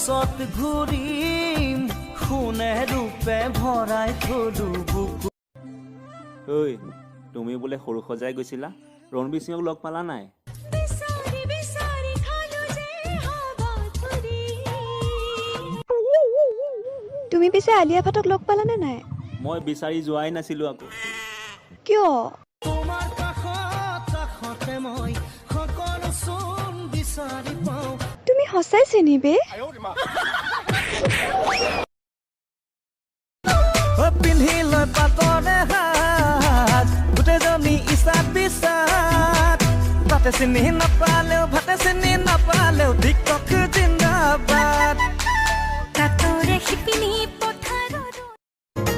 পিছত ঘূৰিম সোণে ৰূপে ভৰাই থলো বুকু। ঐ তুমি বোলে সৰু সজাই গৈছিলা, ৰণবীৰ সিঙক লগ পালা নাই? তুমি পিছে আলিয়া ভাটক লগ পালানে নাই? মই বিচাৰি যোৱাই নাছিলো আকৌ। কিয়? তোমাৰ কাষত কাষতে মই সকলো চোন বিচাৰি পাওঁ। তুমি সঁচাই চিনিবে? পিন্ধি লৈ পাতৰে হাত গোটেইজনী ইচাত বিচাত। ভাতে চিনি নাপালেও ভাতে চিনি নাপালেও টিকটক জিন্দাবাদ।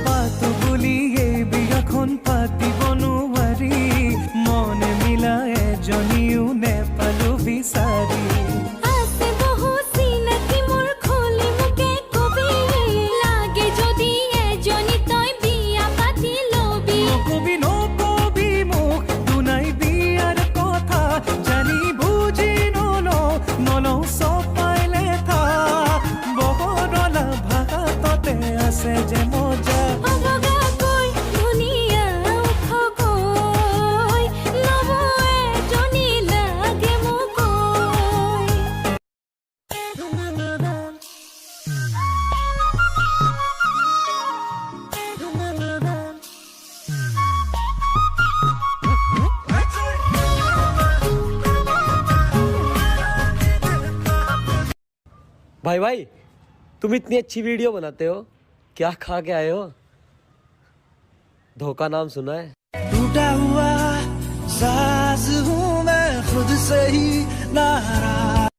পাতো বুলি এই বিয়াখন পাতিব নোৱাৰি, মনে মিলা এজনীও নেপালো বিচাৰি। যে মজা भाई भाई तुम इतनी अच्छी वीडियो बनाते हो, क्या खा के आए हो? धोखा नाम सुना है? टूटा हुआ साज हूँ मैं खुद से ही नाराज।